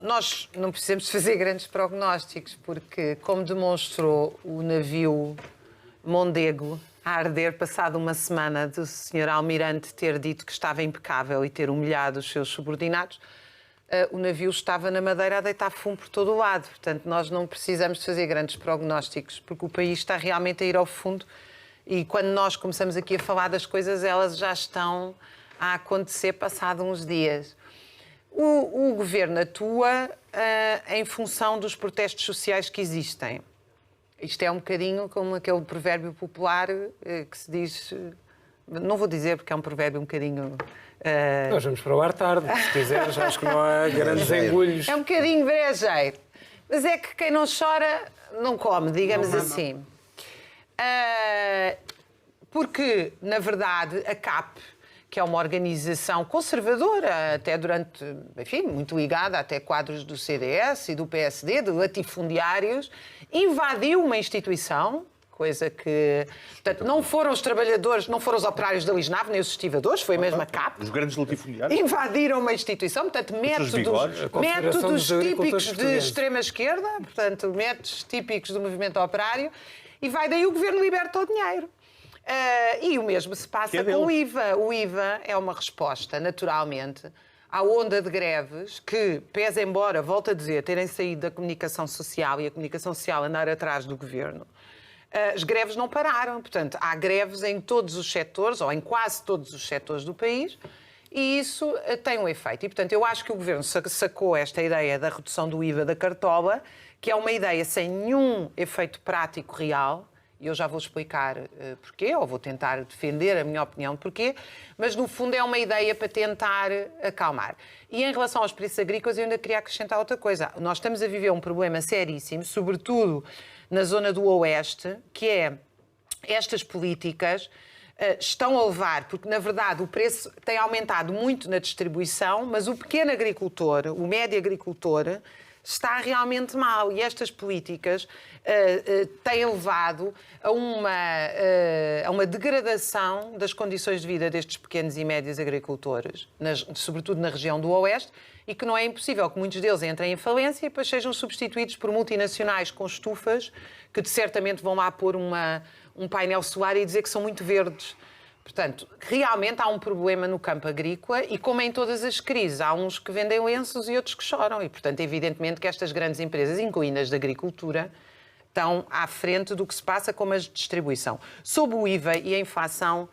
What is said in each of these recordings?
Nós não precisamos fazer grandes prognósticos, porque, como demonstrou o navio Mondego a arder passado uma semana do Sr. Almirante ter dito que estava impecável e ter humilhado os seus subordinados, o navio estava na Madeira a deitar fumo por todo o lado. Portanto, nós não precisamos de fazer grandes prognósticos, porque o país está realmente a ir ao fundo e quando nós começamos aqui a falar das coisas, elas já estão a acontecer passado uns dias. O governo atua em função dos protestos sociais que existem. Isto é um bocadinho como aquele provérbio popular que se diz... Não vou dizer porque é um provérbio um bocadinho... Nós vamos para o ar tarde, se quiseres, acho que não há grandes engulhos. É um bocadinho brejeiro. Mas é que quem não chora não come, digamos assim. Porque, na verdade, a CAP, que é uma organização conservadora, até durante, enfim, muito ligada até quadros do CDS e do PSD, de latifundiários, invadiu uma instituição, coisa que... Portanto, não foram os trabalhadores, não foram os operários da Lisnave, nem os estivadores, foi mesmo a CAP. Os grandes latifundiários. Invadiram uma instituição, portanto, métodos típicos de extrema-esquerda, portanto, métodos típicos do movimento operário, e vai daí o governo liberta o dinheiro. E o mesmo se passa com o IVA. O IVA é uma resposta, naturalmente, à onda de greves que, pese embora, volto a dizer, terem saído da comunicação social e a comunicação social andar atrás do governo, as greves não pararam. Portanto, há greves em todos os setores, ou em quase todos os setores do país, e isso tem um efeito. E, portanto, eu acho que o governo sacou esta ideia da redução do IVA da cartola, que é uma ideia sem nenhum efeito prático real. E eu já vou explicar porquê, ou vou tentar defender a minha opinião de porquê, mas no fundo é uma ideia para tentar acalmar. E em relação aos preços agrícolas, eu ainda queria acrescentar outra coisa. Nós estamos a viver um problema seríssimo, sobretudo na zona do Oeste, que é estas políticas estão a levar, porque na verdade o preço tem aumentado muito na distribuição, mas o pequeno agricultor, o médio agricultor, está realmente mal. E estas políticas têm levado a uma degradação das condições de vida destes pequenos e médios agricultores, sobretudo na região do Oeste, e que não é impossível que muitos deles entrem em falência e depois sejam substituídos por multinacionais com estufas que certamente vão lá pôr um painel solar e dizer que são muito verdes. Portanto, realmente há um problema no campo agrícola e, como em todas as crises, há uns que vendem lenços e outros que choram. E, portanto, evidentemente que estas grandes empresas, incluindo as da agricultura, estão à frente do que se passa com a distribuição. Sobre o IVA e a inflação,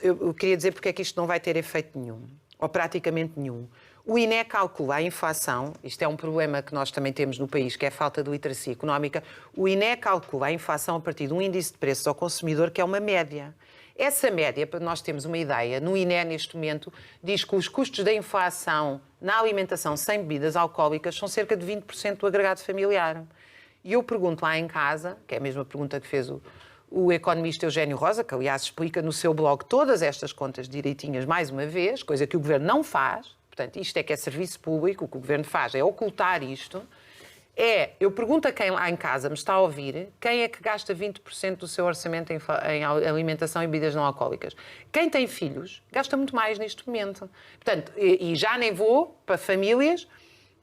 eu queria dizer porque é que isto não vai ter efeito nenhum, ou praticamente nenhum. O INE calcula a inflação, isto é um problema que nós também temos no país, que é a falta de literacia económica. O INE calcula a inflação a partir de um índice de preços ao consumidor, que é uma média. Essa média, para nós termos uma ideia, no INE neste momento, diz que os custos da inflação na alimentação sem bebidas alcoólicas são cerca de 20% do agregado familiar. E eu pergunto lá em casa, que é a mesma pergunta que fez o economista Eugénio Rosa, que aliás explica no seu blog todas estas contas direitinhas mais uma vez, coisa que o Governo não faz. Portanto, isto é que é serviço público, o que o Governo faz é ocultar isto. Eu pergunto a quem lá em casa me está a ouvir, quem é que gasta 20% do seu orçamento em alimentação e bebidas não alcoólicas? Quem tem filhos gasta muito mais neste momento. Portanto, e já nem vou para famílias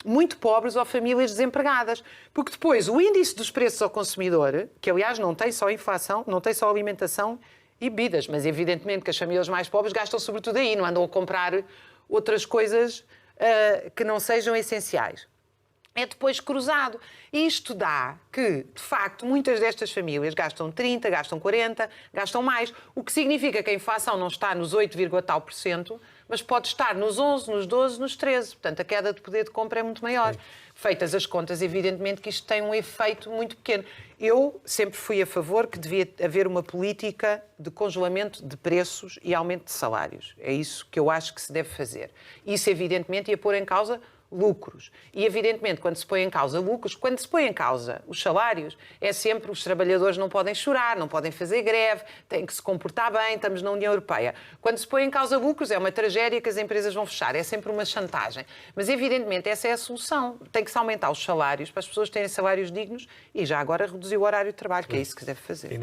muito pobres ou famílias desempregadas. Porque depois o índice dos preços ao consumidor, que aliás não tem só inflação, não tem só alimentação e bebidas, mas evidentemente que as famílias mais pobres gastam sobretudo aí, não andam a comprar outras coisas que não sejam essenciais. É depois cruzado. E isto dá que, de facto, muitas destas famílias gastam 30%, gastam 40%, gastam mais, o que significa que a inflação não está nos 8, tal por cento, mas pode estar nos 11, nos 12, nos 13%. Portanto, a queda de poder de compra é muito maior. Sim. Feitas as contas, evidentemente que isto tem um efeito muito pequeno. Eu sempre fui a favor que devia haver uma política de congelamento de preços e aumento de salários. É isso que eu acho que se deve fazer. Isso, evidentemente, ia pôr em causa lucros. E, evidentemente, quando se põe em causa lucros, quando se põe em causa os salários, é sempre os trabalhadores não podem chorar, não podem fazer greve, têm que se comportar bem, estamos na União Europeia. Quando se põe em causa lucros, é uma tragédia que as empresas vão fechar, é sempre uma chantagem. Mas, evidentemente, essa é a solução. Tem que se aumentar os salários para as pessoas terem salários dignos e já agora reduzir o horário de trabalho, que é isso que se deve fazer.